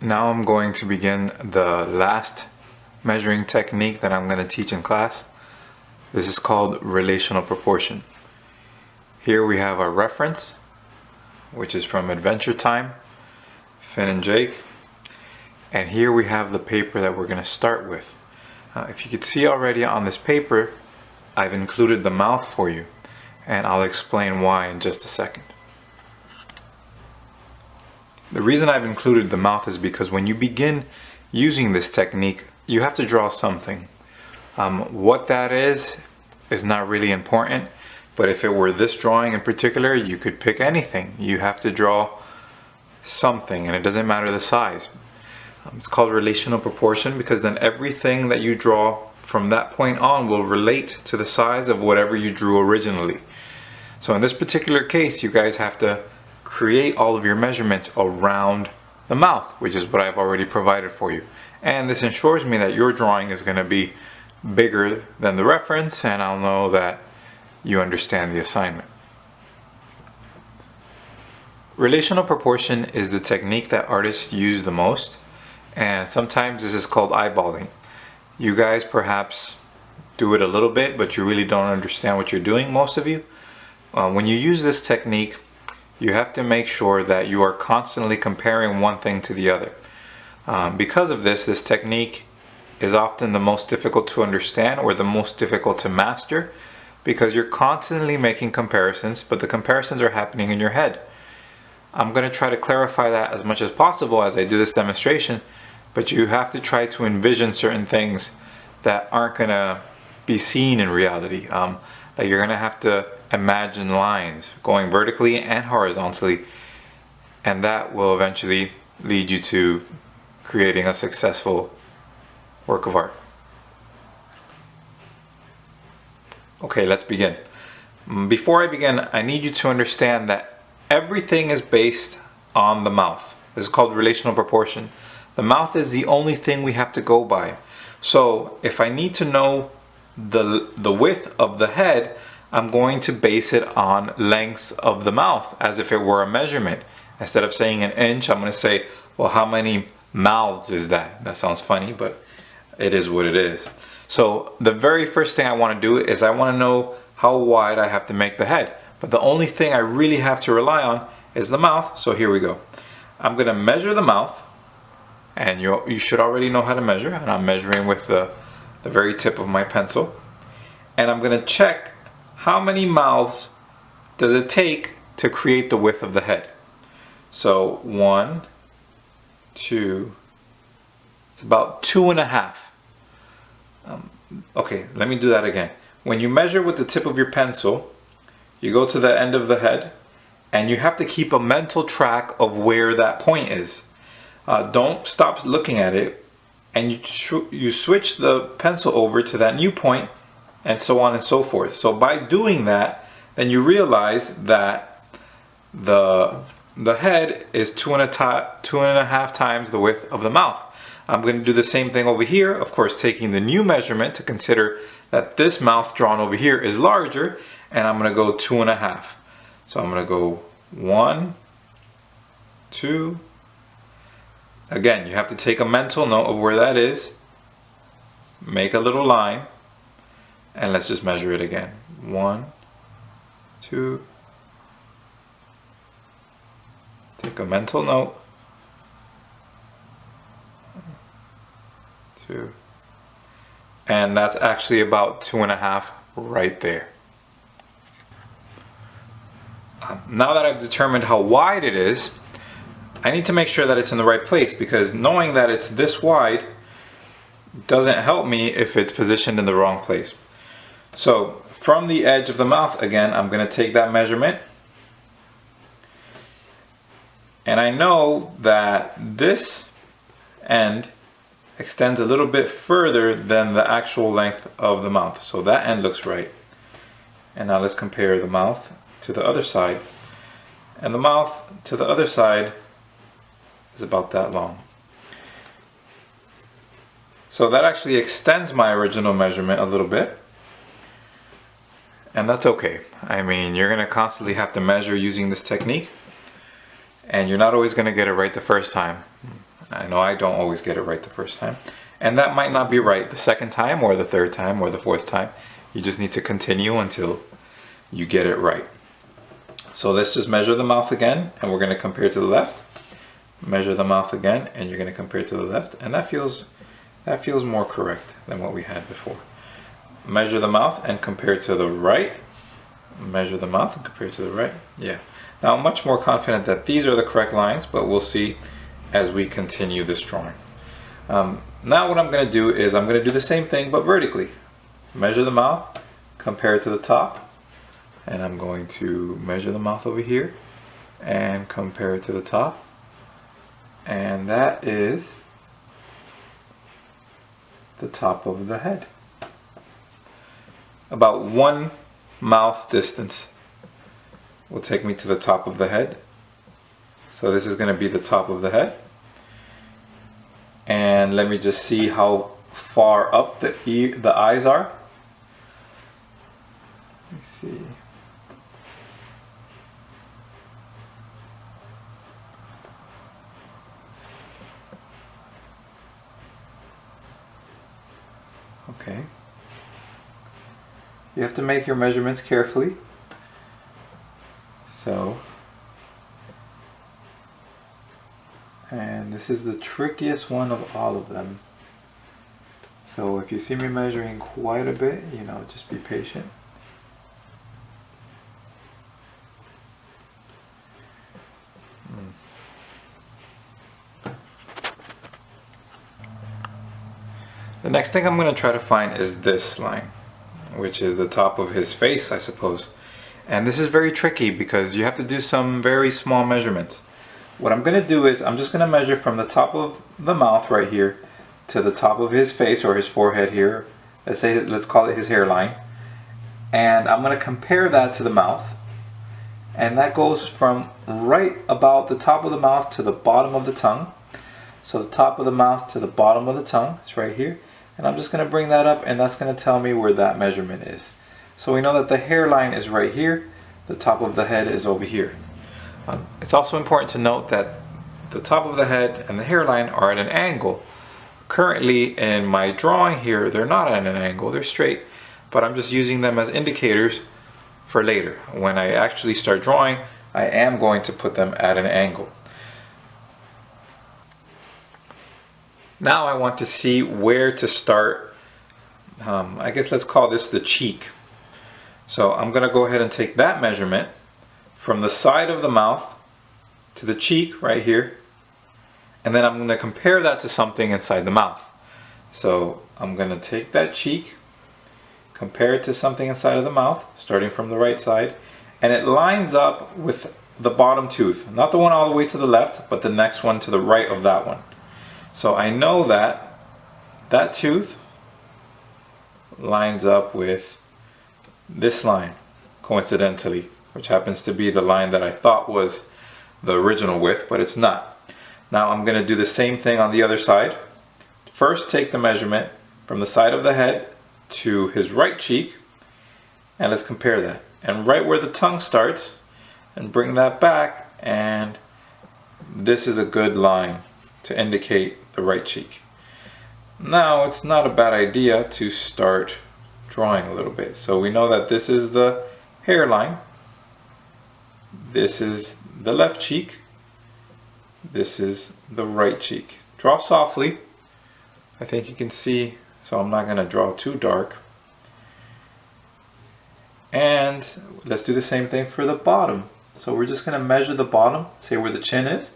Now I'm going to begin the last measuring technique that I'm going to teach in class. This is called relational proportion. Here we have our reference, which is from Adventure Time, Finn and Jake. And here we have the paper that we're going to start with. If you could see already on this paper, I've included the mouth for you, and I'll explain why in just a second. The reason I've included the mouth is because when you begin using this technique, you have to draw something. What that is not really important, but if it were this drawing in particular, you could pick anything. You have to draw something, and it doesn't matter the size. It's called relational proportion because then everything that you draw from that point on will relate to the size of whatever you drew originally. So in this particular case, you guys have to create all of your measurements around the mouth, which is what I've already provided for you. And this ensures me that your drawing is going to be bigger than the reference, and I'll know that you understand the assignment. Relational proportion is the technique that artists use the most, and sometimes this is called eyeballing. You guys perhaps do it a little bit, but you really don't understand what you're doing, most of you. When you use this technique, you have to make sure that you are constantly comparing one thing to the other. Because of this technique is often the most difficult to understand or the most difficult to master, because you're constantly making comparisons, but the comparisons are happening in your head. I'm going to try to clarify that as much as possible as I do this demonstration, but you have to try to envision certain things that aren't going to be seen in reality. Like you're going to have to imagine lines going vertically and horizontally, and that will eventually lead you to creating a successful work of art. Okay, let's begin. Before I begin, I need you to understand that everything is based on the mouth. This is called relational proportion. The mouth is the only thing we have to go by. So if I need to know the width of the head, I'm going to base it on lengths of the mouth as if it were a measurement. Instead of saying an inch, I'm going to say, well, how many mouths is that? That sounds funny, but it is what it is. So the very first thing I want to do is I want to know how wide I have to make the head. But the only thing I really have to rely on is the mouth. So here we go. I'm going to measure the mouth, and you should already know how to measure. And I'm measuring with the very tip of my pencil. And I'm going to check how many mouths does it take to create the width of the head. So 1, 2, it's about 2.5. Okay, let me do that again. When you measure with the tip of your pencil, you go to the end of the head, and you have to keep a mental track of where that point is. Don't stop looking at it, and you switch the pencil over to that new point, and so on and so forth. So by doing that, then you realize that the head is 2.5 times the width of the mouth. I'm going to do the same thing over here, of course taking the new measurement to consider that this mouth drawn over here is larger, and I'm going to go 2.5. So I'm going to go 1, 2. Again, you have to take a mental note of where that is, make a little line, and let's just measure it again. 1, 2. Take a mental note. 2. And that's actually about 2.5 right there. Now that I've determined how wide it is, I need to make sure that it's in the right place, because knowing that it's this wide doesn't help me if it's positioned in the wrong place. So from the edge of the mouth, again, I'm going to take that measurement, and I know that this end extends a little bit further than the actual length of the mouth. So that end looks right. And now let's compare the mouth to the other side. And the mouth to the other side is about that long. So that actually extends my original measurement a little bit. And that's okay. I mean, you're going to constantly have to measure using this technique, and you're not always going to get it right the first time. I know I don't always get it right the first time. And that might not be right the second time or the third time or the fourth time. You just need to continue until you get it right. So let's just measure the mouth again, and we're going to compare to the left. Measure the mouth again, and you're going to compare to the left, and that feels more correct than what we had before. Measure the mouth and compare to the right. Measure the mouth and compare to the right. Yeah. Now I'm much more confident that these are the correct lines, but we'll see as we continue this drawing. Now what I'm going to do is I'm going to do the same thing but vertically. Measure the mouth, compare to the top, and I'm going to measure the mouth over here and compare it to the top, and that is the top of the head. About 1 mouth distance will take me to the top of the head. So this is going to be the top of the head. And let me just see how far up the eyes are. Let me see. Okay. You have to make your measurements carefully. And this is the trickiest one of all of them. So if you see me measuring quite a bit, just be patient. The next thing I'm going to try to find is this line, which is the top of his face, I suppose. And this is very tricky because you have to do some very small measurements. What I'm going to do is I'm just going to measure from the top of the mouth right here to the top of his face or his forehead here. Let's call it his hairline. And I'm going to compare that to the mouth. And that goes from right about the top of the mouth to the bottom of the tongue. So the top of the mouth to the bottom of the tongue is right here. And I'm just going to bring that up, and that's going to tell me where that measurement is. So we know that the hairline is right here, the top of the head is over here. It's also important to note that the top of the head and the hairline are at an angle. Currently in my drawing here, they're not at an angle, they're straight, but I'm just using them as indicators for later. When I actually start drawing, I am going to put them at an angle. Now I want to see where to start. I guess let's call this the cheek. So I'm going to go ahead and take that measurement from the side of the mouth to the cheek right here, and then I'm going to compare that to something inside the mouth. So I'm going to take that cheek, compare it to something inside of the mouth, starting from the right side, and it lines up with the bottom tooth, not the one all the way to the left, but the next one to the right of that one. So I know that that tooth lines up with this line, coincidentally, which happens to be the line that I thought was the original width, but it's not. Now I'm going to do the same thing on the other side. First, take the measurement from the side of the head to his right cheek, and let's compare that. And right where the tongue starts, and bring that back, and this is a good line to indicate the right cheek. Now it's not a bad idea to start drawing a little bit. So we know that this is the hairline, this is the left cheek, this is the right cheek. Draw softly. I think you can see, so I'm not going to draw too dark. And let's do the same thing for the bottom. So we're just going to measure the bottom, say where the chin is.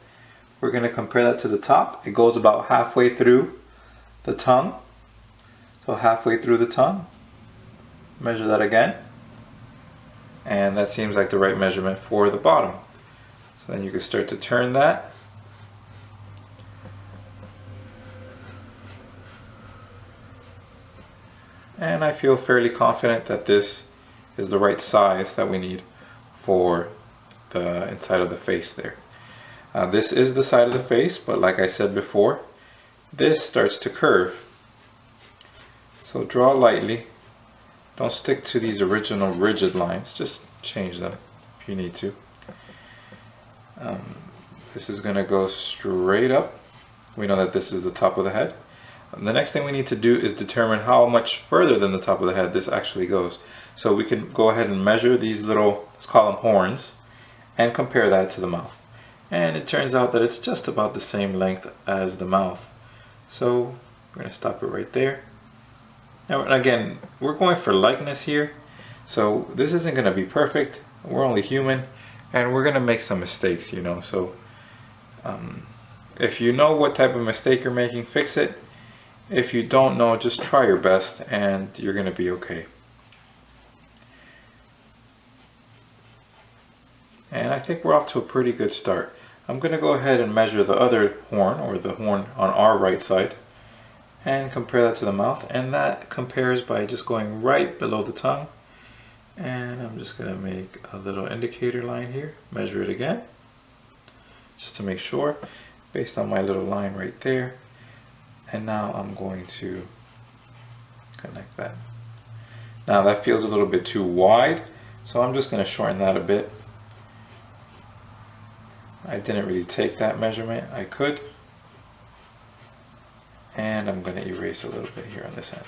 We're going to compare that to the top. It goes about halfway through the tongue. So halfway through the tongue. Measure that again. And that seems like the right measurement for the bottom. So then you can start to turn that. And I feel fairly confident that this is the right size that we need for the inside of the face there. This is the side of the face, but like I said before, this starts to curve. So draw lightly. Don't stick to these original rigid lines, just change them if you need to. This is going to go straight up, We know that this is the top of the head. And the next thing we need to do is determine how much further than the top of the head this actually goes. So we can go ahead and measure these little, let's call them horns, and compare that to the mouth. And it turns out that it's just about the same length as the mouth. So we're going to stop it right there. Now again, we're going for likeness here. So this isn't going to be perfect. We're only human and we're going to make some mistakes, you know. So if you know what type of mistake you're making, fix it. If you don't know, just try your best and you're going to be okay. And I think we're off to a pretty good start. I'm going to go ahead and measure the other horn, or the horn on our right side, and compare that to the mouth. And that compares by just going right below the tongue. And I'm just going to make a little indicator line here, measure it again, just to make sure, based on my little line right there. And now I'm going to connect that. Now that feels a little bit too wide, so I'm just going to shorten that a bit. I didn't really take that measurement. I could. And I'm going to erase a little bit here on this end.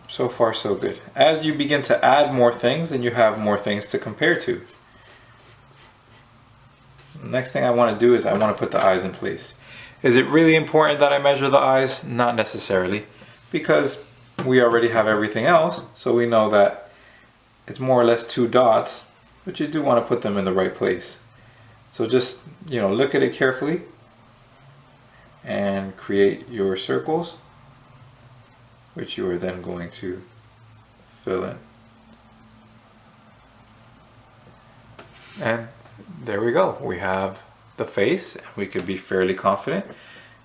So far so good. As you begin to add more things, then you have more things to compare to. The next thing I want to do is I want to put the eyes in place. Is it really important that I measure the eyes? Not necessarily, because we already have everything else, so we know that it's more or less 2 dots, but you do want to put them in the right place. So just, you know, look at it carefully and create your circles, which you are then going to fill in. And there we go. We have the face, and we could be fairly confident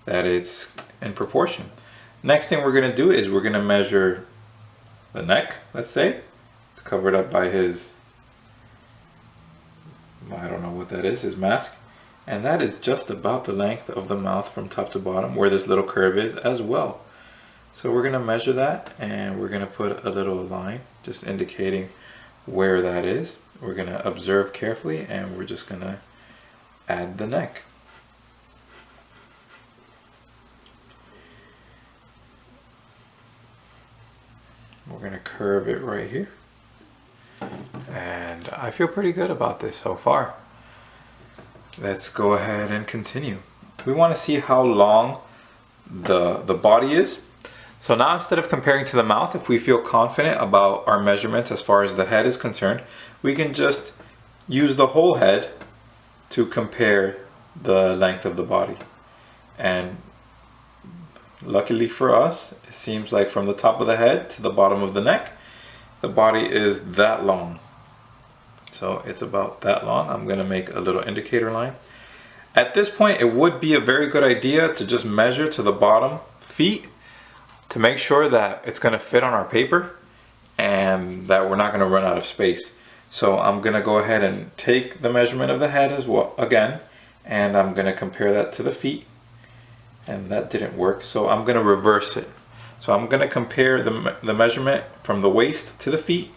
that it's in proportion. Next thing we're going to do is we're going to measure the neck, let's say. It's covered up by his, I don't know what that is, his mask. And that is just about the length of the mouth from top to bottom, where this little curve is as well. So we're going to measure that, and we're going to put a little line just indicating where that is. We're going to observe carefully, and we're just going to add the neck. We're going to curve it right here. And I feel pretty good about this so far. Let's go ahead and continue. We want to see how long the body is. So now, instead of comparing to the mouth, if we feel confident about our measurements as far as the head is concerned, we can just use the whole head to compare the length of the body. And luckily for us, it seems like from the top of the head to the bottom of the neck, the body is that long. So it's about that long. I'm going to make a little indicator line. At this point, it would be a very good idea to just measure to the bottom feet to make sure that it's going to fit on our paper and that we're not going to run out of space. So I'm going to go ahead and take the measurement of the head as well again, and I'm going to compare that to the feet, and that didn't work, so I'm going to reverse it. So I'm going to compare the measurement from the waist to the feet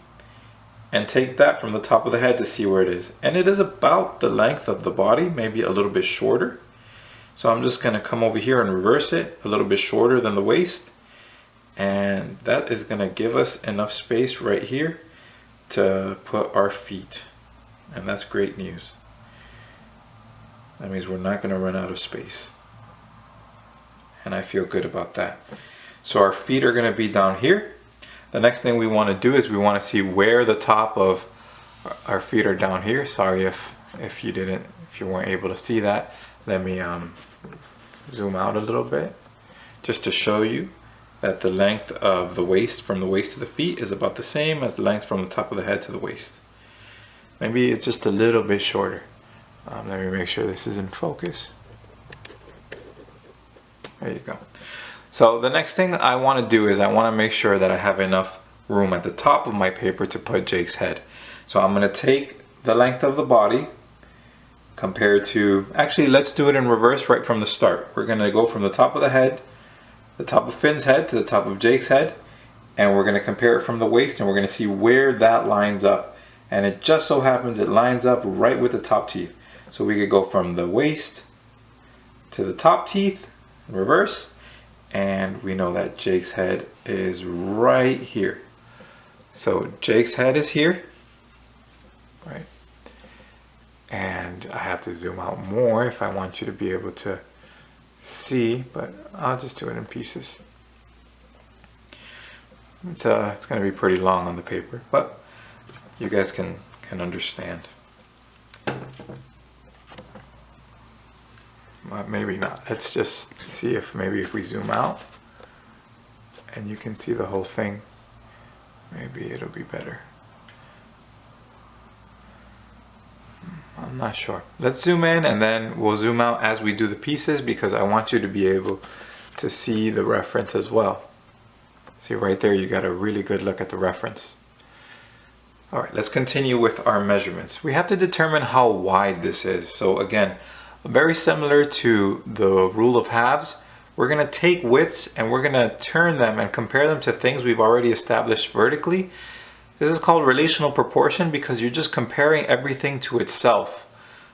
and take that from the top of the head to see where it is. And it is about the length of the body, maybe a little bit shorter. So I'm just going to come over here and reverse it, a little bit shorter than the waist. And that is going to give us enough space right here to put our feet. And that's great news. That means we're not going to run out of space. And I feel good about that. So our feet are going to be down here. The next thing we want to do is we want to see where the top of our feet are down here. Sorry if you weren't able to see that. Let me zoom out a little bit just to show you that the length of the waist from the waist to the feet is about the same as the length from the top of the head to the waist. Maybe it's just a little bit shorter. Let me make sure this is in focus. There you go. So the next thing I want to do is I want to make sure that I have enough room at the top of my paper to put Jake's head. So I'm going to take the length of the body compared to, actually let's do it in reverse right from the start. We're going to go from the top of the head, the top of Finn's head to the top of Jake's head, and we're going to compare it from the waist, and we're going to see where that lines up. And it just so happens it lines up right with the top teeth. So we could go from the waist to the top teeth in reverse, and we know that Jake's head is right here. So Jake's head is here, right? And I have to zoom out more if I want you to be able to see, but I'll just do it in pieces. It's going to be pretty long on the paper, but you guys can understand. Well, maybe not. Let's just see if maybe if we zoom out and you can see the whole thing, maybe it'll be better. I'm not sure. Let's zoom in and then we'll zoom out as we do the pieces, because I want you to be able to see the reference as well. See right there, you got a really good look at the reference. All right, let's continue with our measurements. We have to determine how wide this is. So again, very similar to the rule of halves, we're going to take widths and we're going to turn them and compare them to things we've already established vertically. This is called relational proportion because you're just comparing everything to itself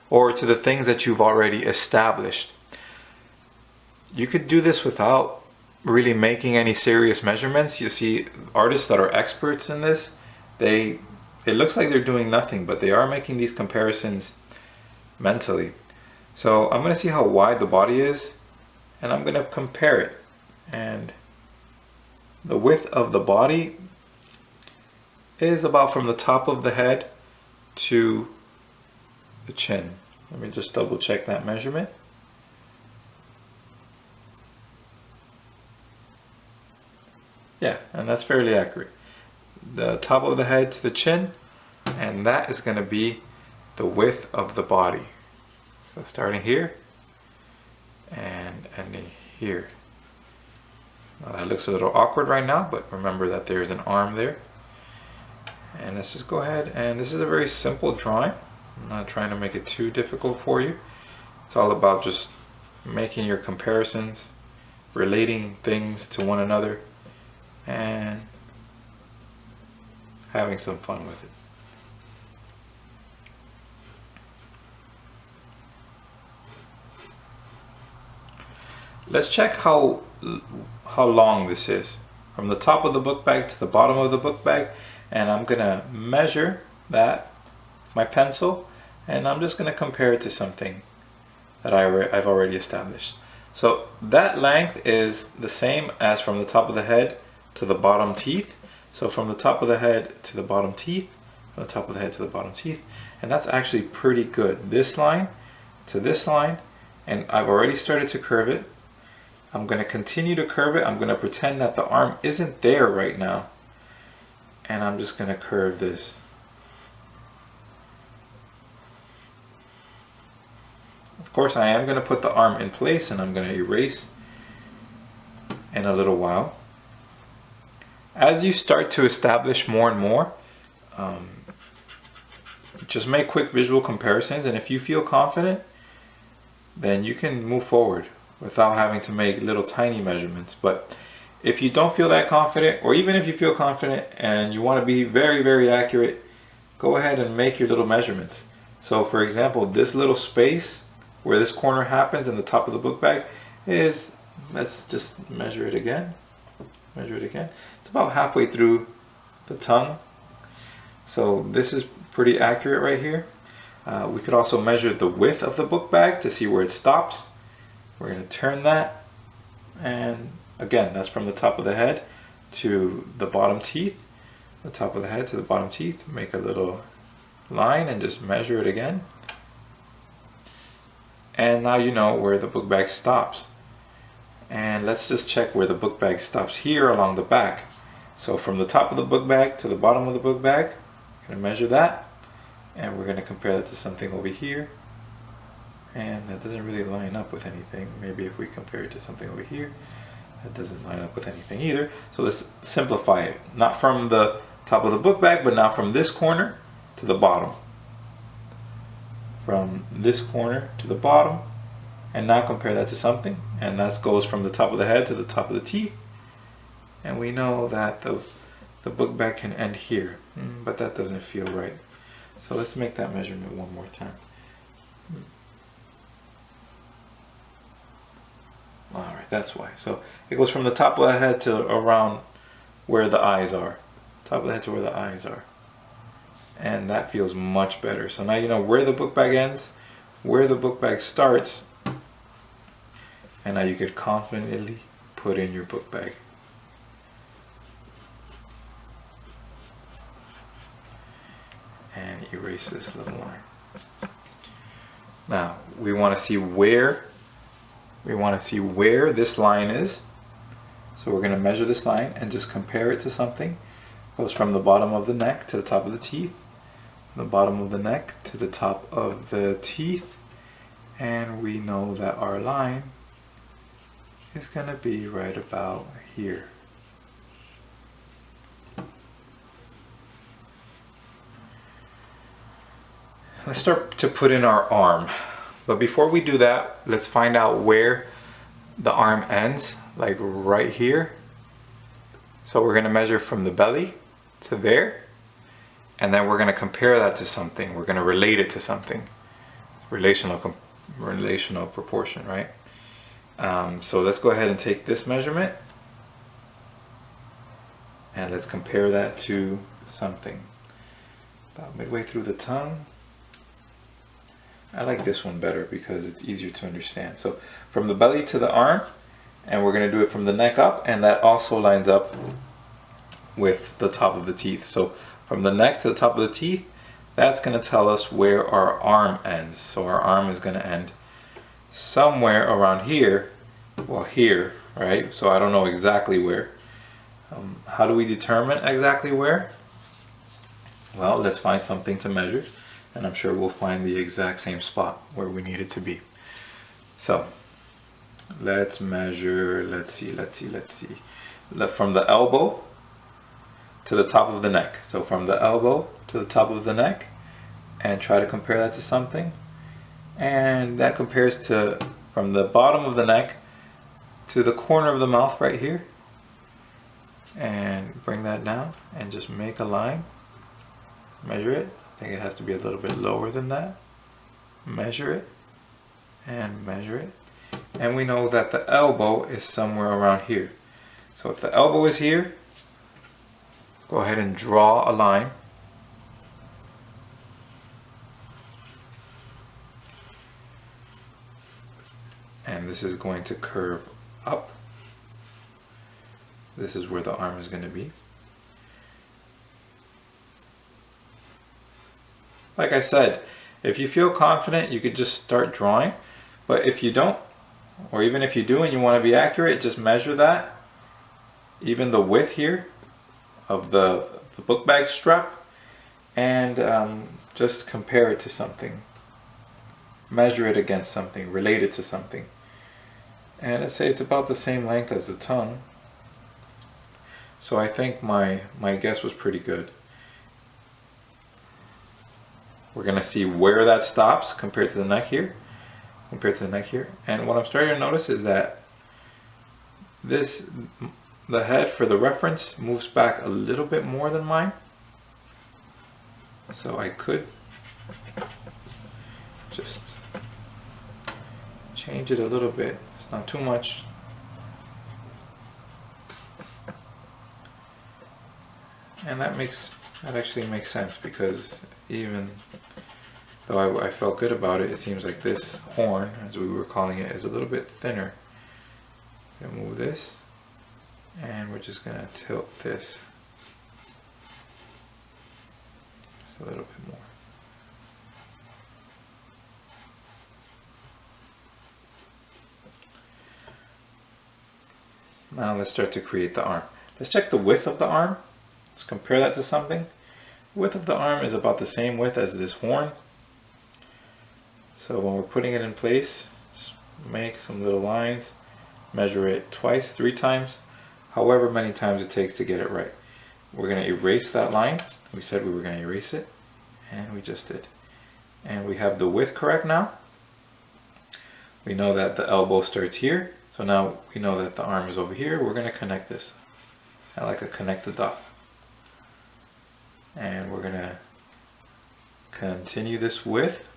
or to the things that you've already established. You could do this without really making any serious measurements. You see artists that are experts in this, it looks like they're doing nothing, but they are making these comparisons mentally. So I'm going to see how wide the body is and I'm going to compare it. And the width of the body is about from the top of the head to the chin. Let me just double check that measurement. Yeah, and that's fairly accurate. The top of the head to the chin, and that is going to be the width of the body. So starting here and ending here. Now that looks a little awkward right now, but remember that there's an arm there. And let's just go ahead, and this is a very simple drawing. I'm not trying to make it too difficult for you. It's all about just making your comparisons, relating things to one another, and having some fun with it. Let's check how long this is. From the top of the book bag to the bottom of the book bag, and I'm gonna measure that with my pencil, and I'm just gonna compare it to something that I've already established. So that length is the same as from the top of the head to the bottom teeth. So from the top of the head to the bottom teeth, from the top of the head to the bottom teeth, and that's actually pretty good. This line to this line, and I've already started to curve it. I'm going to continue to curve it. I'm going to pretend that the arm isn't there right now, and I'm just going to curve this. Of course, I am going to put the arm in place, and I'm going to erase in a little while. As you start to establish more and more, just make quick visual comparisons, and if you feel confident, then you can move forward without having to make little tiny measurements. But if you don't feel that confident, or even if you feel confident and you want to be very, very accurate, go ahead and make your little measurements. So for example, this little space where this corner happens in the top of the book bag is, let's just measure it again. Measure it again. It's about halfway through the tongue. So this is pretty accurate right here. We could also measure the width of the book bag to see where it stops. We're going to turn that, and again, that's from the top of the head to the bottom teeth. The top of the head to the bottom teeth. Make a little line and just measure it again. And now you know where the book bag stops. And let's just check where the book bag stops here along the back. So from the top of the book bag to the bottom of the book bag, we're going to measure that, and we're going to compare that to something over here. And that doesn't really line up with anything. Maybe if we compare it to something over here, that doesn't line up with anything either. So let's simplify it. Not from the top of the book bag, but now from this corner to the bottom. From this corner to the bottom, and now compare that to something, and that goes from the top of the head to the top of the teeth. And we know that the book bag can end here, but that doesn't feel right. So let's make that measurement one more time. that's why. So it goes from the top of the head to around where the eyes are. Top of the head to where the eyes are. And that feels much better. So now you know where the book bag ends, where the book bag starts, and now you could confidently put in your book bag. And erase this little line. Now we want to see where this line is. So we're going to measure this line and just compare it to something. It goes from the bottom of the neck to the top of the teeth, the bottom of the neck to the top of the teeth, and we know that our line is going to be right about here. Let's start to put in our arm. But before we do that, let's find out where the arm ends, like right here. So we're going to measure from the belly to there, and then we're going to compare that to something. We're going to relate it to something. Relational proportion, right? So let's go ahead and take this measurement and let's compare that to something. About midway through the tongue. I like this one better because it's easier to understand. So from the belly to the arm, and we're going to do it from the neck up, and that also lines up with the top of the teeth. So from the neck to the top of the teeth, that's going to tell us where our arm ends. So our arm is going to end somewhere around here, well here, right? So I don't know exactly where. How do we determine exactly where? Well, let's find something to measure, and I'm sure we'll find the exact same spot where we need it to be. So let's measure, let's see. From the elbow to the top of the neck. So from the elbow to the top of the neck, and try to compare that to something. And that compares to from the bottom of the neck to the corner of the mouth right here. And bring that down and just make a line. Measure it. I think it has to be a little bit lower than that. Measure it and measure it. And we know that the elbow is somewhere around here. So if the elbow is here, go ahead and draw a line. And this is going to curve up. This is where the arm is going to be. Like I said, if you feel confident, you could just start drawing. But if you don't, or even if you do and you want to be accurate, just measure that. Even the width here of the book bag strap, and just compare it to something. Measure it against something, relate it to something. And let's say it's about the same length as the tongue. So I think my guess was pretty good. We're going to see where that stops compared to the neck here. And what I'm starting to notice is that the head for the reference moves back a little bit more than mine. So I could just change it a little bit. It's not too much. And that actually makes sense, because even though I felt good about it, it seems like this horn, as we were calling it, is a little bit thinner. Move this, and we're just going to tilt this just a little bit more. Now let's start to create the arm. Let's check the width of the arm. Let's compare that to something. The width of the arm is about the same width as this horn. So when we're putting it in place, just make some little lines, measure it twice, 3 times, however many times it takes to get it right. We're going to erase that line. We said we were going to erase it, and we just did. And we have the width correct now. We know that the elbow starts here, so now we know that the arm is over here. We're going to connect this. I like a connect the dot. And we're going to continue this width.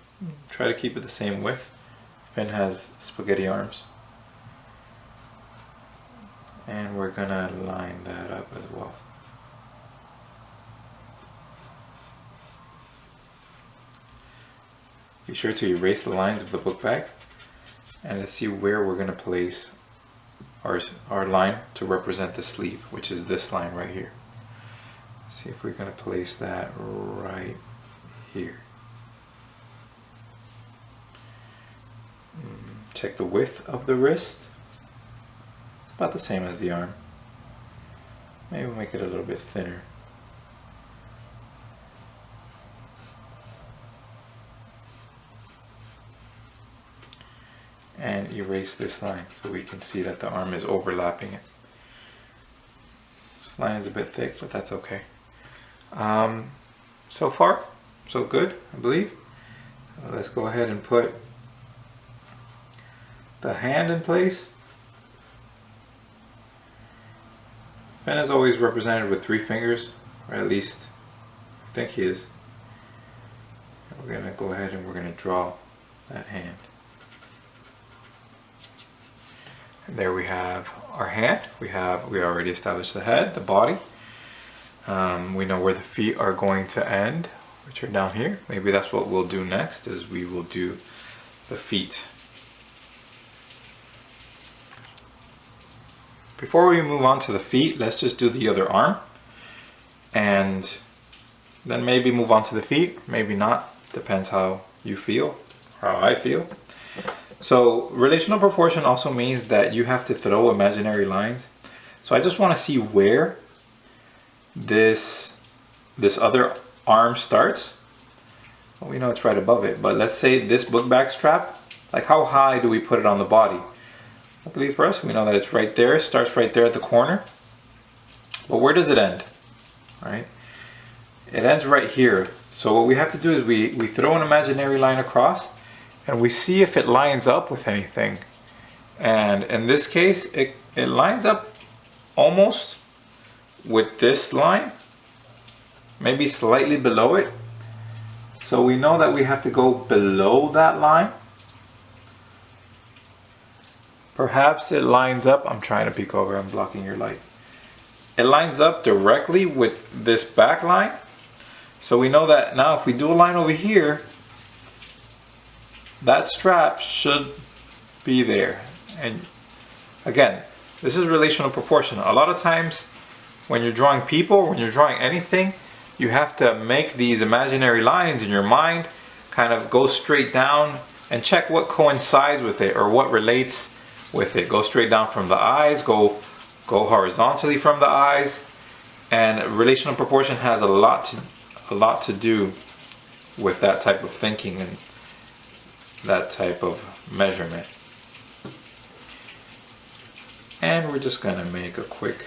Try to keep it the same width. Finn has spaghetti arms. And we're gonna line that up as well. Be sure to erase the lines of the book bag, and let's see where we're gonna place our line to represent the sleeve, which is this line right here. See if we're gonna place that right here. Check the width of the wrist. It's about the same as the arm. Maybe we'll make it a little bit thinner. And erase this line so we can see that the arm is overlapping it. This line is a bit thick, but that's okay. So far, so good, I believe. Let's go ahead and put the hand in place. Finn is always represented with 3 fingers, or at least I think he is. And we're gonna go ahead and we're gonna draw that hand. And there we have our hand. We already established the head, the body. We know where the feet are going to end, which are down here. Maybe that's what we'll do next, is we will do the feet. Before we move on to the feet, let's just do the other arm. And then maybe move on to the feet, maybe not. Depends how you feel, how I feel. So relational proportion also means that you have to throw imaginary lines. So I just want to see where this other arm starts. Well, we know it's right above it, but let's say this book bag strap, like how high do we put it on the body? Luckily for us, we know that it's right there. It starts right there at the corner. But where does it end? Right? It ends right here. So what we have to do is we throw an imaginary line across and we see if it lines up with anything. And in this case, it lines up almost with this line, maybe slightly below it. So we know that we have to go below that line. Perhaps it lines up, I'm trying to peek over, I'm blocking your light. It lines up directly with this back line. So we know that now if we do a line over here, that strap should be there. And again, this is relational proportion. A lot of times when you're drawing people, when you're drawing anything, you have to make these imaginary lines in your mind, kind of go straight down and check what coincides with it or what relates with it. Go straight down from the eyes, go horizontally from the eyes. And relational proportion has a lot to do with that type of thinking and that type of measurement. And we're just gonna make a quick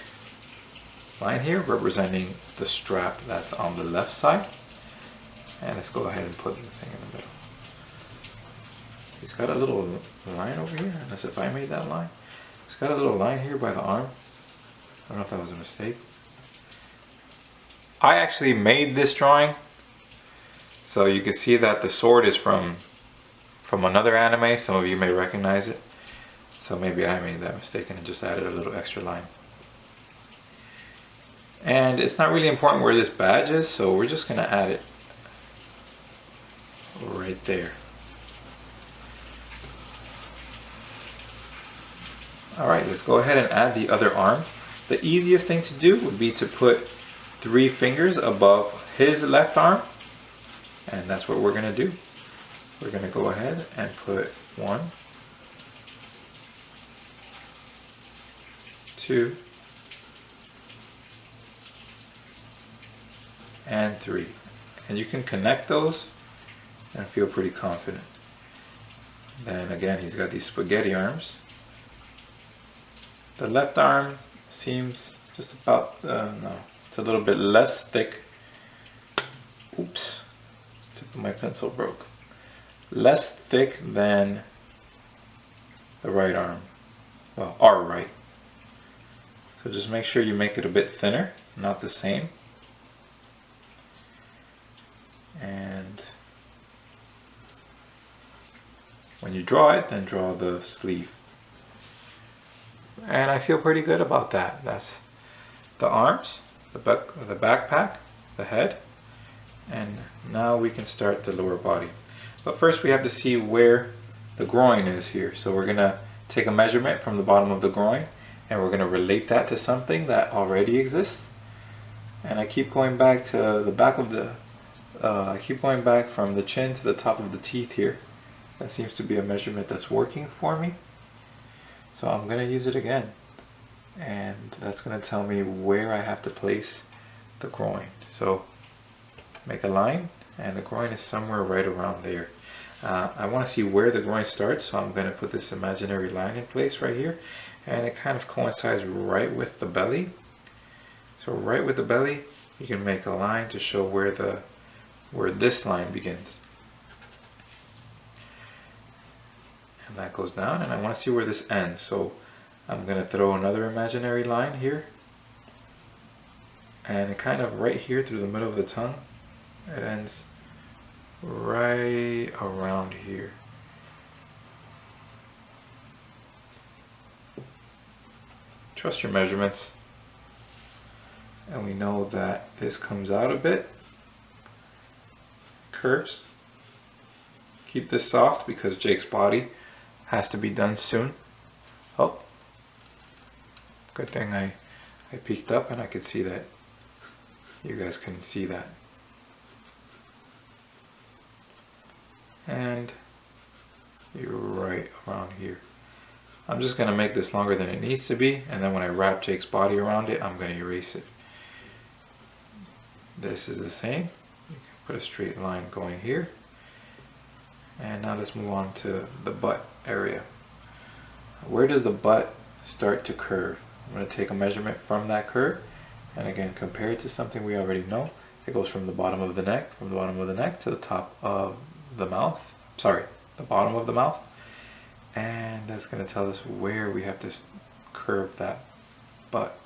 line here representing the strap that's on the left side. And let's go ahead and put the thing in the middle. He's got a little line over here, unless if I made that line. He's got a little line here by the arm. I don't know if that was a mistake. I actually made this drawing. So you can see that the sword is from another anime. Some of you may recognize it. So maybe I made that mistake and just added a little extra line. And it's not really important where this badge is, so we're just gonna add it right there. All right, let's go ahead and add the other arm. The easiest thing to do would be to put 3 fingers above his left arm, and that's what we're gonna do. We're gonna go ahead and put 1, 2, and 3. And you can connect those and feel pretty confident. Then again, he's got these spaghetti arms. The left arm seems just about, no, it's a little bit less thick. Oops, tip of my pencil broke. Less thick than the right arm. Well, our right. So just make sure you make it a bit thinner, not the same. And when you draw it, then draw the sleeve. and I feel pretty good about that. That's the arms, the backpack, the head, and now we can start the lower body. But first we have to see where the groin is here. So we're gonna take a measurement from the bottom of the groin and we're gonna relate that to something that already exists. And I keep going back to the back of the, I keep going back from the chin to the top of the teeth here. That seems to be a measurement that's working for me. So I'm gonna use it again. And that's gonna tell me where I have to place the groin. So make a line, and the groin is somewhere right around there. I want to see where the groin starts, so I'm going to put this imaginary line in place right here, and it kind of coincides right with the belly. So right with the belly, you can make a line to show where this line begins. And that goes down, and I want to see where this ends. So I'm going to throw another imaginary line here, and it kind of right here through the middle of the tongue. It ends right around here. Trust your measurements. And we know that this comes out a bit, curves. Keep this soft because Jake's body has to be done soon. Oh, good thing I peeked up and I could see that. You guys couldn't see that. And you're right around here. I'm just going to make this longer than it needs to be, and then when I wrap Jake's body around it, I'm going to erase it. This is the same. You can put a straight line going here. And now let's move on to the butt area. Where does the butt start to curve? I'm going to take a measurement from that curve, and again compare it to something we already know. It goes from the bottom of the neck, to the top of the mouth, the bottom of the mouth, and that's going to tell us where we have to curve that butt.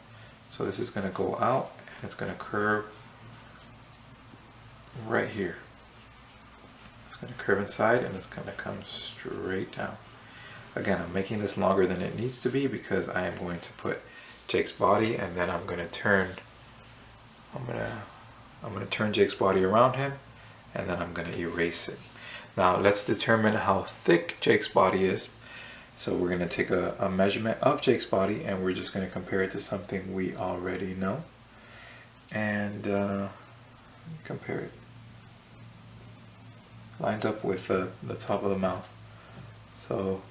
So this is going to go out and it's going to curve right here. It's going to curve inside and it's going to come straight down. Again, I'm making this longer than it needs to be because I am going to put Jake's body, and then I'm going to turn Jake's body around him, and then I'm going to erase it. Now let's determine how thick Jake's body is. So we're going to take a measurement of Jake's body, and we're just going to compare it to something we already know, and compare it. Lines up with the top of the mouth. So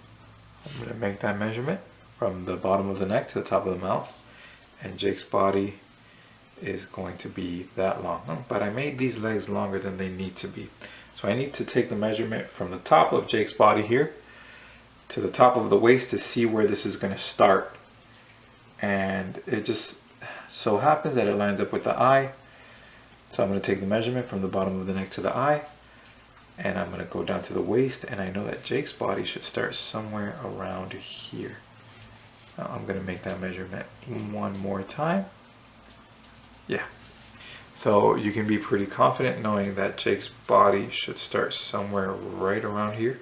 I'm going to make that measurement from the bottom of the neck to the top of the mouth, and Jake's body is going to be that long. But I made these legs longer than they need to be. So I need to take the measurement from the top of Jake's body here to the top of the waist to see where this is going to start. And it just so happens that it lines up with the eye. So I'm going to take the measurement from the bottom of the neck to the eye, and I'm going to go down to the waist, and I know that Jake's body should start somewhere around here. Now I'm going to make that measurement one more time. Yeah. So you can be pretty confident knowing that Jake's body should start somewhere right around here.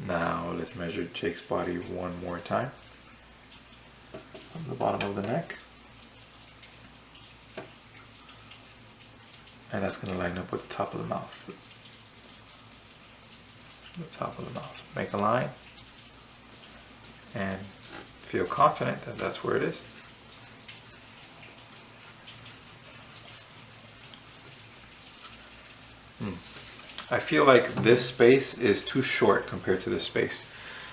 Now let's measure Jake's body one more time. From the bottom of the neck. And that's going to line up with the top of the mouth. The top of the mouth. Make a line. And feel confident that that's where it is. I feel like this space is too short compared to this space.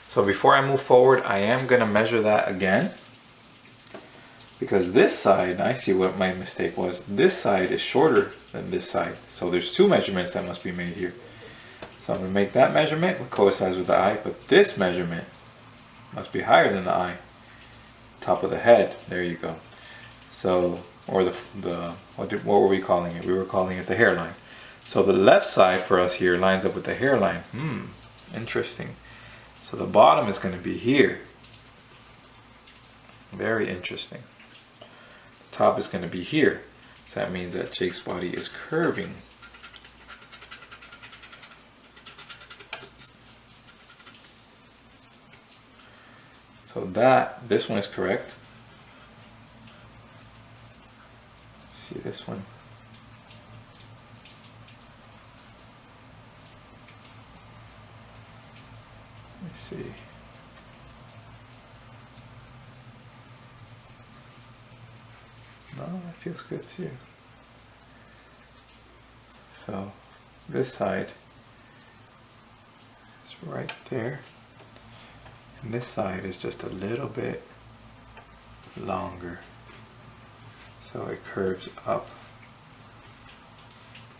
So before I move forward, I am going to measure that again. Because this side, I see what my mistake was. This side is shorter than this side. So there's two measurements that must be made here. So I'm going to make that measurement, which coincides with the eye. But this measurement must be higher than the eye. Top of the head. There you go. So, or what were we calling it? We were calling it the hairline. So the left side for us here lines up with the hairline. Interesting. So the bottom is going to be here. Very interesting. The top is going to be here. So that means that Jake's body is curving. So this one is correct. See this one. Let me see. No, that feels good too. So this side is right there. And this side is just a little bit longer. So it curves up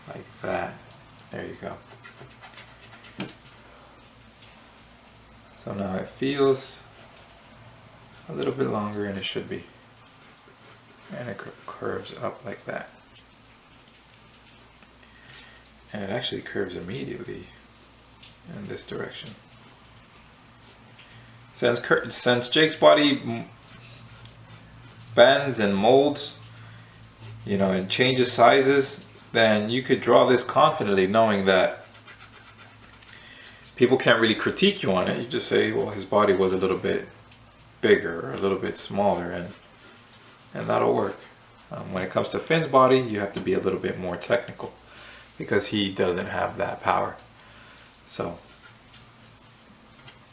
like that. There you go. So now it feels a little bit longer than it should be. And it curves up like that. And it actually curves immediately in this direction. Since Jake's body bends and molds, you know, and changes sizes, then you could draw this confidently knowing that people can't really critique you on it. You just say, well, his body was a little bit bigger or a little bit smaller, and that'll work. When it comes to Finn's body, you have to be a little bit more technical because he doesn't have that power. So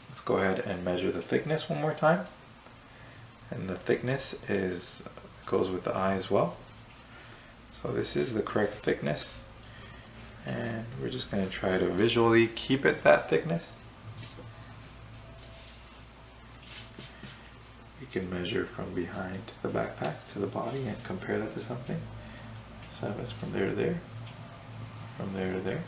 let's go ahead and measure the thickness one more time. And the thickness goes with the eye as well. So this is the correct thickness. And we're just going to try to visually keep it that thickness. You can measure from behind the backpack to the body and compare that to something. So it's from there to there, from there to there.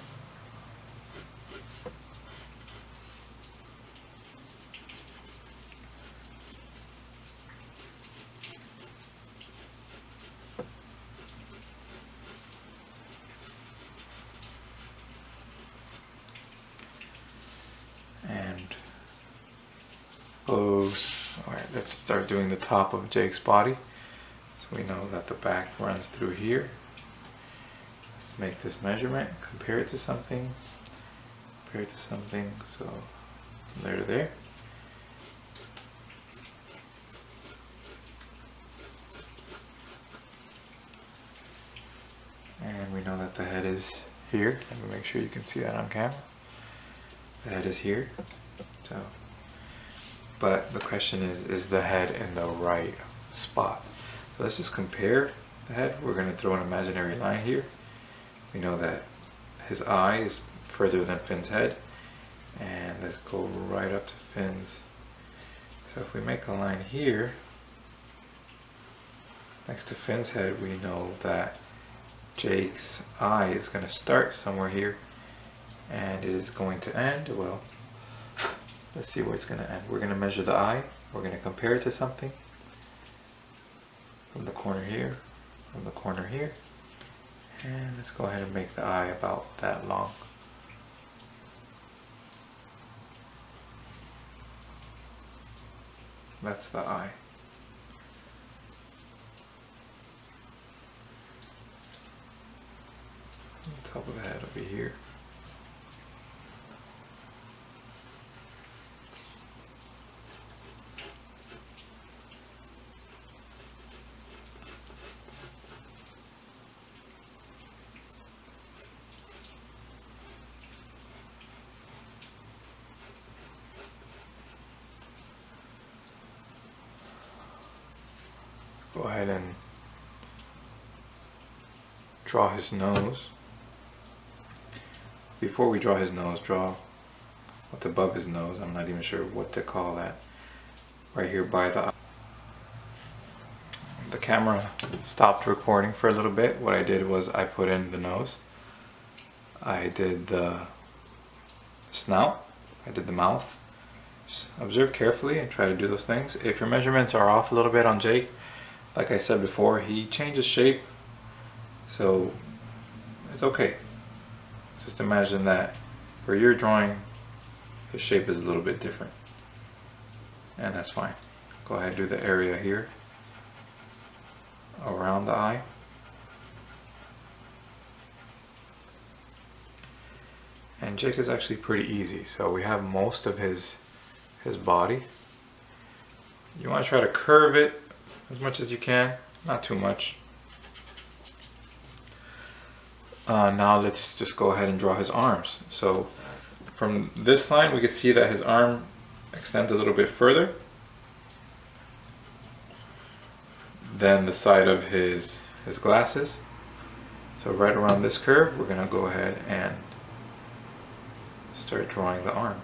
And close. Alright, let's start doing the top of Jake's body. So we know that the back runs through here. Let's make this measurement, compare it to something, so from there to there. And we know that the head is here. Let me make sure you can see that on camera. The head is here. So, but the question is the head in the right spot? So let's just compare the head. We're going to throw an imaginary line here. We know that his eye is further than Finn's head. And let's go right up to Finn's. So if we make a line here, next to Finn's head, we know that Jake's eye is going to start somewhere here. And it is going to end, well, let's see where it's going to end. We're going to measure the eye. We're going to compare it to something. From the corner here, from the corner here. And let's go ahead and make the eye about that long. That's the eye. The top of the head will be here. Go ahead and draw his nose. Before we draw his nose, draw what's above his nose. I'm not even sure what to call that. Right here by the eye. The camera stopped recording for a little bit. What I did was I put in the nose. I did the snout. I did the mouth. Just observe carefully and try to do those things. If your measurements are off a little bit on Jake, like I said before, he changes shape, so it's okay. Just imagine that where you're drawing, his shape is a little bit different, and that's fine. Go ahead and do the area here around the eye. And Jake is actually pretty easy, so we have most of his body. You want to try to curve it as much as you can, not too much. Now let's just go ahead and draw his arms. So from this line we can see that his arm extends a little bit further than the side of his glasses. So right around this curve we're going to go ahead and start drawing the arm.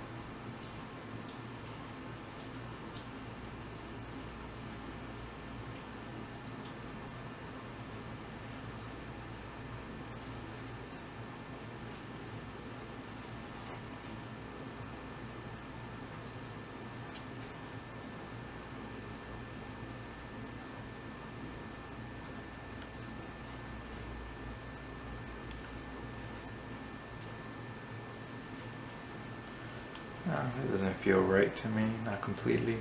It doesn't feel right to me, not completely.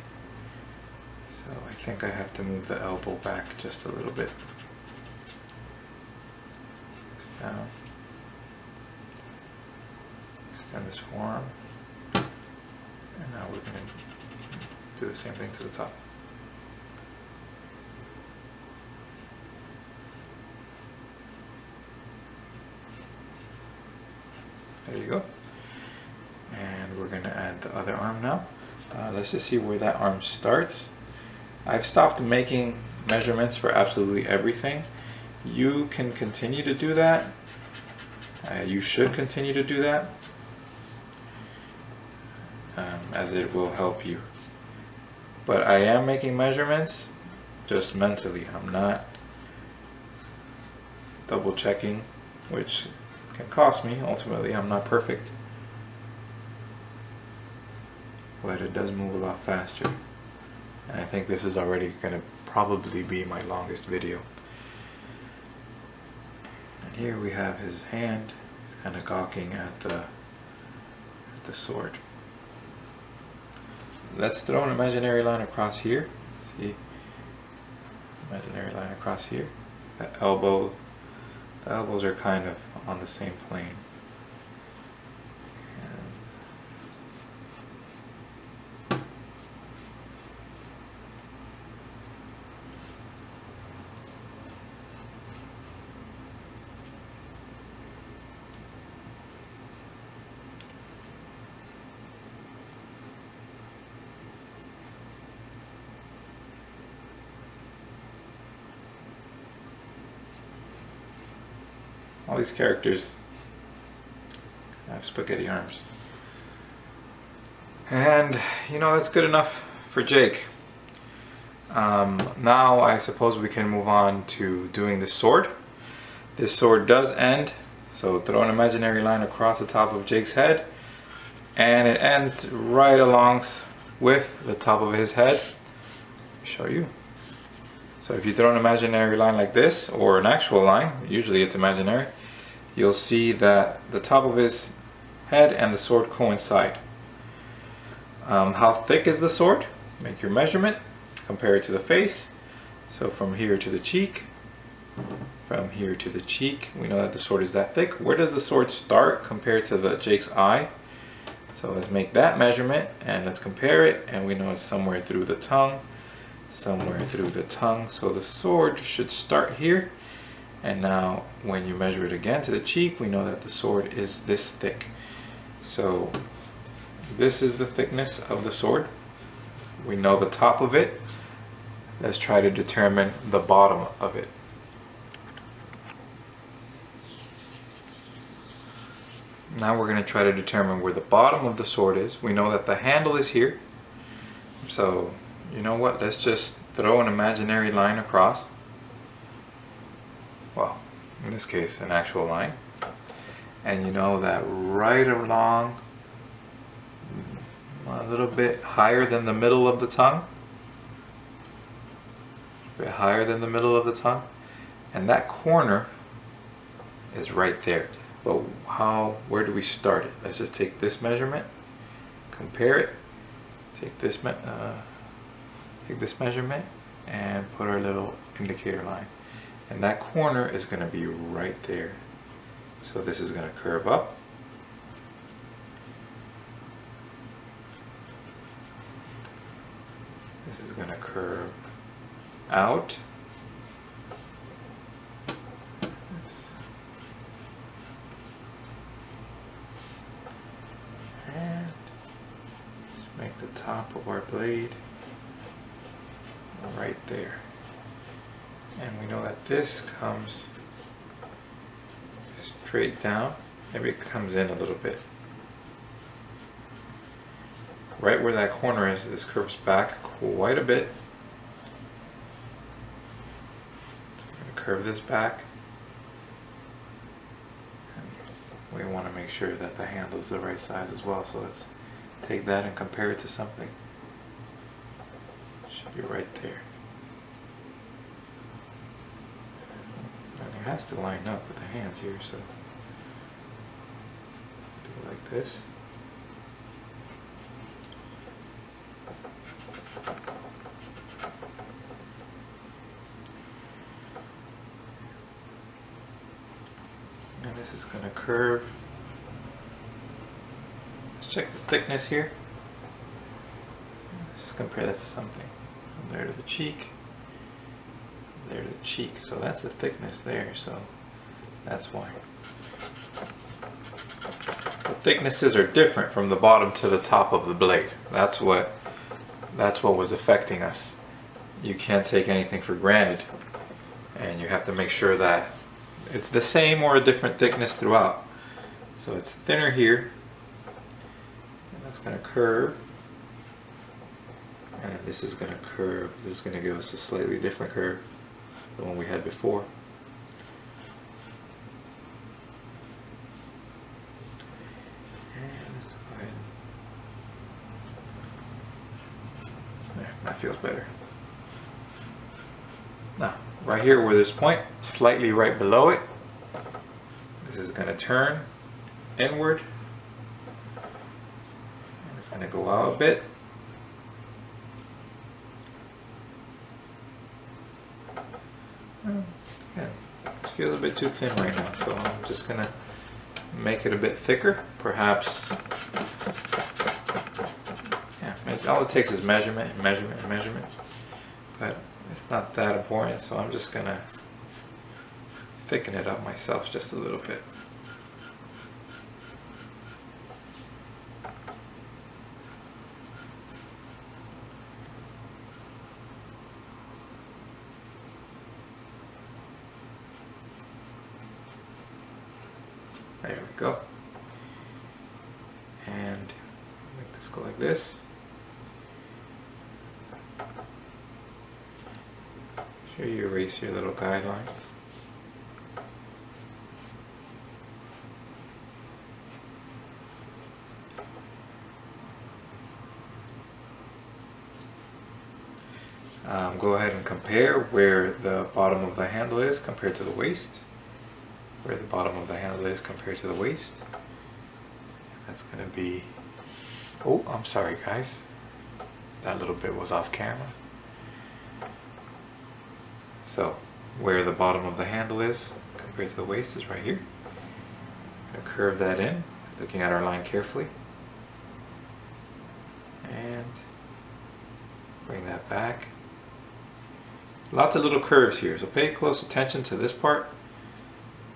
So I think I have to move the elbow back just a little bit. Down. Extend this forearm. And now we're going to do the same thing to the top. There you go. And we're going to add the other arm now. Let's just see where that arm starts. I've stopped making measurements for absolutely everything. You can continue to do that. You should continue to do that, as it will help you. But I am making measurements just mentally. I'm not double checking, which can cost me. Ultimately, I'm not perfect. But it does move a lot faster. And I think this is already going to probably be my longest video. And here we have his hand. He's kind of gawking at the sword. Let's throw an imaginary line across here. See? Imaginary line across here. The elbows are kind of on the same plane. All these characters have spaghetti arms. And you know, that's good enough for Jake. Now I suppose we can move on to doing the sword. This sword does end, so throw an imaginary line across the top of Jake's head, and it ends right along with the top of his head. I'll show you. So if you throw an imaginary line like this, or an actual line, usually it's imaginary, you'll see that the top of his head and the sword coincide. How thick is the sword? Make your measurement, compare it to the face. So from here to the cheek, from here to the cheek, we know that the sword is that thick. Where does the sword start compared to Jake's eye? So let's make that measurement and let's compare it, and we know it's somewhere through the tongue. Somewhere through the tongue. So the sword should start here, and now when you measure it again to the cheek, we know that the sword is this thick. So this is the thickness of the sword. We know the top of it. Let's try to determine the bottom of it. Now we're going to try to determine where the bottom of the sword is. We know that the handle is here. So you know what, let's just throw an imaginary line across. Well, in this case, an actual line. And you know that right along, a little bit higher than the middle of the tongue. A bit higher than the middle of the tongue. And that corner is right there. But where do we start it? Let's just take this measurement, compare it, take this measurement and put our little indicator line, and that corner is going to be right there. So this is going to curve up, This is going to curve out. And just make the top of our blade right there. And we know that this comes straight down. Maybe it comes in a little bit. Right where that corner is, this curves back quite a bit. So we're going to curve this back. And we want to make sure that the handle is the right size as well. So let's take that and compare it to something. It should be right there. And it has to line up with the hands here, so do it like this. And this is going to curve. Let's check the thickness here. Let's just compare that to something. From there to the cheek. There to the cheek. So that's the thickness there. So that's why. The thicknesses are different from the bottom to the top of the blade. That's what was affecting us. You can't take anything for granted, and you have to make sure that it's the same or a different thickness throughout. So it's thinner here, and that's going to curve, and this is going to curve. This is going to give us a slightly different curve than the one we had before. And let's go ahead. There, that feels better. Now, right here where this point, slightly right below it, this is going to turn inward, and it's going to go out a bit. Again, this feels a bit too thin right now, so I'm just going to make it a bit thicker. Perhaps, yeah, all it takes is measurement and measurement and measurement, but it's not that important, so I'm just going to thicken it up myself just a little bit. There we go. And make this go like this. Sure you erase your little guidelines. Go ahead and compare where the bottom of the handle is compared to the waist. Where the bottom of the handle is compared to the waist. That's going to be... Oh, I'm sorry guys. That little bit was off camera. So, where the bottom of the handle is compared to the waist is right here. I'm going to curve that in, looking at our line carefully. And bring that back. Lots of little curves here, so pay close attention to this part.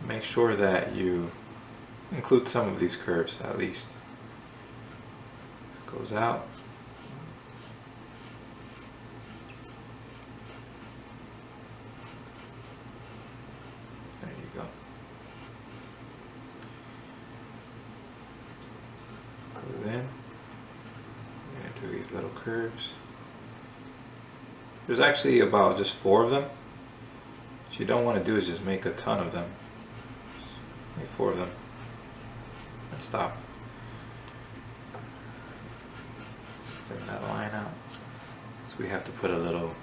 Make sure that you include some of these curves at least. This goes out. There you go. Goes in. I'm going to do these little curves. There's actually about just 4 of them. What you don't want to do is just make a ton of them. Just make 4 of them and stop. Thin that line out. So we have to put a little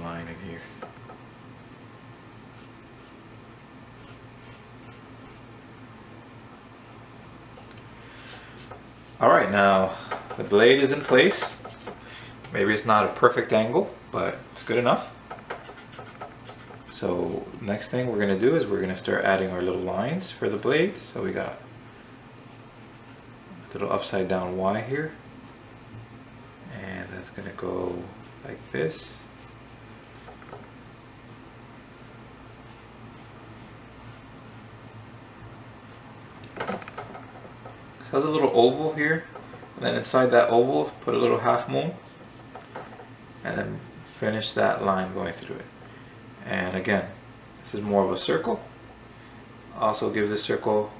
line in here. Alright, now the blade is in place. Maybe it's not a perfect angle, but it's good enough. So next thing we're going to do is we're going to start adding our little lines for the blade. So we got a little upside down Y here. it's going to go like this. It has a little oval here, and then inside that oval put a little half moon, and then finish that line going through it. And again, this is more of a circle. Also give this circle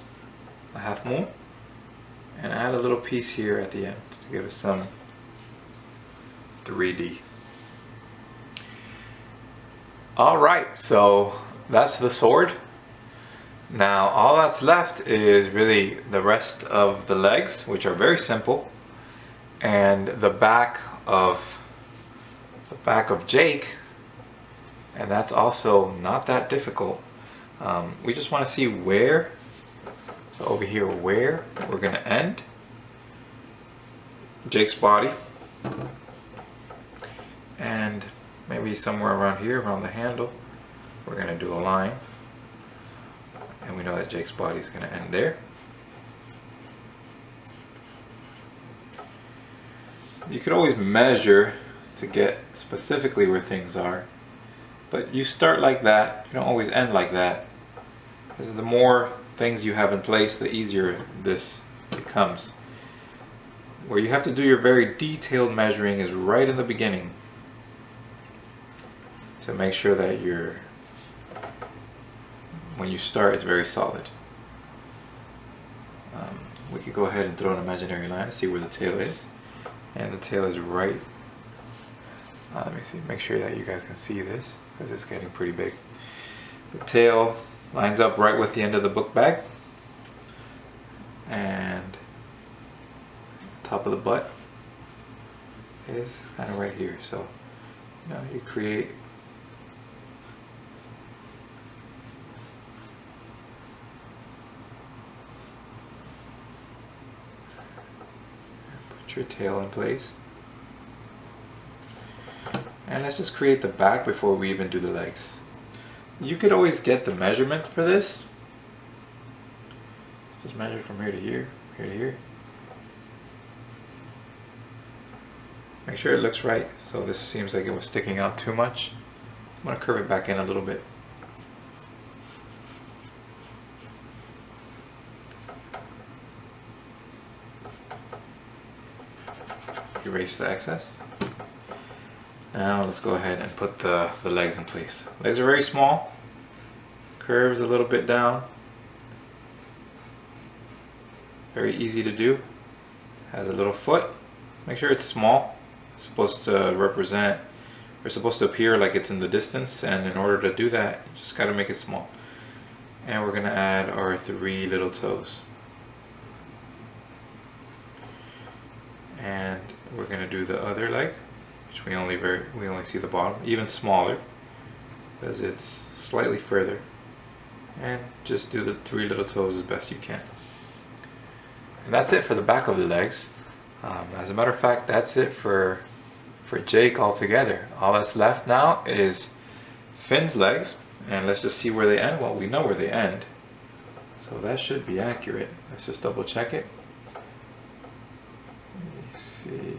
a half moon, and add a little piece here at the end to give it some 3D. Alright, so that's the sword. Now all that's left is really the rest of the legs, which are very simple, and the back of Jake, and that's also not that difficult. We just want to see where, so over here, where we're going to end Jake's body, and maybe somewhere around here, around the handle, we're going to do a line, and we know that Jake's body is going to end there. You could always measure to get specifically where things are, but you start like that. You don't always end like that, because the more things you have in place, the easier this becomes. Where you have to do your very detailed measuring is right in the beginning, to make sure that when you start, it's very solid. We could go ahead and throw an imaginary line to see where the tail is, and the tail is right. Let me see, make sure that you guys can see this, because it's getting pretty big. The tail lines up right with the end of the book bag, and top of the butt is kind of right here. So you create your tail in place, and let's just create the back before we even do the legs. You could always get the measurement for this. Just measure from here to here, here to here. Make sure it looks right. So this seems like it was sticking out too much. I'm going to curve it back in a little bit. Erase the excess. Now let's go ahead and put the legs in place. Legs are very small, curves a little bit down, very easy to do. Has a little foot. Make sure it's small. It's supposed to represent, or supposed to appear like it's in the distance, and in order to do that, you just got to make it small. And we're going to add our 3 little toes. And we're going to do the other leg, which we only see the bottom, even smaller, because it's slightly further. And just do the 3 little toes as best you can. And that's it for the back of the legs. As a matter of fact, that's it for Jake altogether. All that's left now is Finn's legs, and let's just see where they end. Well, we know where they end, so that should be accurate. Let's just double check it. Let me see.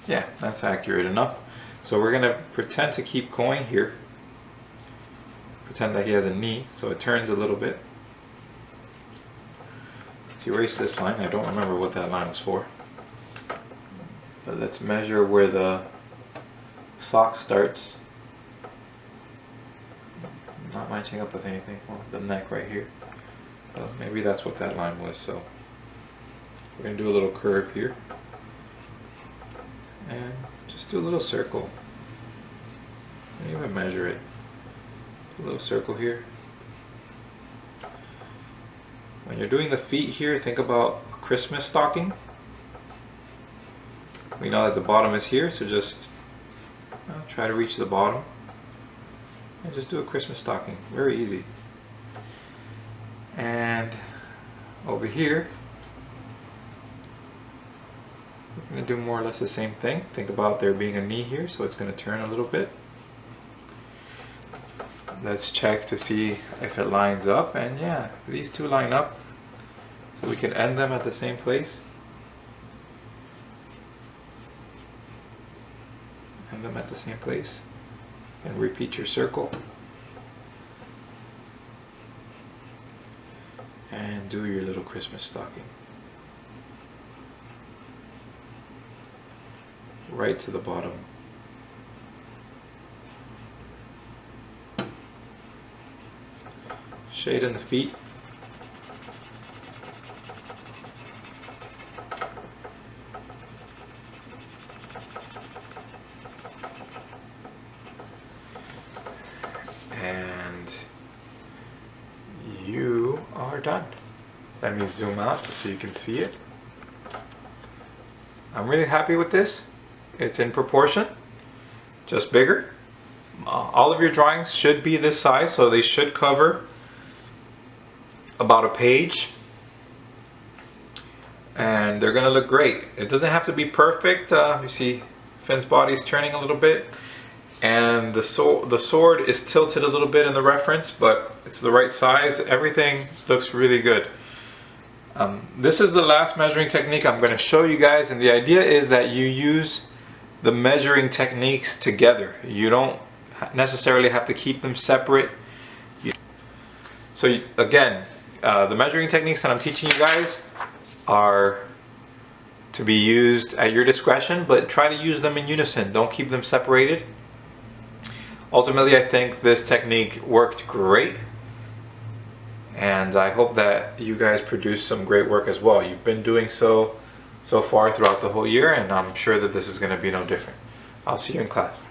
Yeah, that's accurate enough. So we're going to pretend to keep going here. Pretend that he has a knee, so it turns a little bit. Let's erase this line. I don't remember what that line was for. But let's measure where the sock starts. Not matching up with anything. Well, the neck right here. Well, maybe that's what that line was. So we're going to do a little curve here. And just do a little circle. And even measure it. A little circle here. When you're doing the feet here, think about a Christmas stocking. We know that the bottom is here, so just try to reach the bottom and just do a Christmas stocking. Very easy. And over here, we're going to do more or less the same thing. Think about there being a knee here, so it's going to turn a little bit. Let's check to see if it lines up, and yeah, these two line up. So we can end them at the same place. End them at the same place. And repeat your circle. And do your little Christmas stocking. Right to the bottom. Shade in the feet. And you are done. Let me zoom out just so you can see it. I'm really happy with this. It's in proportion, just bigger. All of your drawings should be this size, so they should cover about a page. And they're gonna look great. It doesn't have to be perfect. You see Finn's body's turning a little bit. And the sword is tilted a little bit in the reference, but it's the right size. Everything looks really good. This is the last measuring technique I'm going to show you guys, and the idea is that you use the measuring techniques together. You don't necessarily have to keep them separate. So again, the measuring techniques that I'm teaching you guys are to be used at your discretion, but try to use them in unison. Don't keep them separated. Ultimately, I think this technique worked great, and I hope that you guys produce some great work as well. You've been doing so far throughout the whole year, and I'm sure that this is going to be no different. I'll see you in class.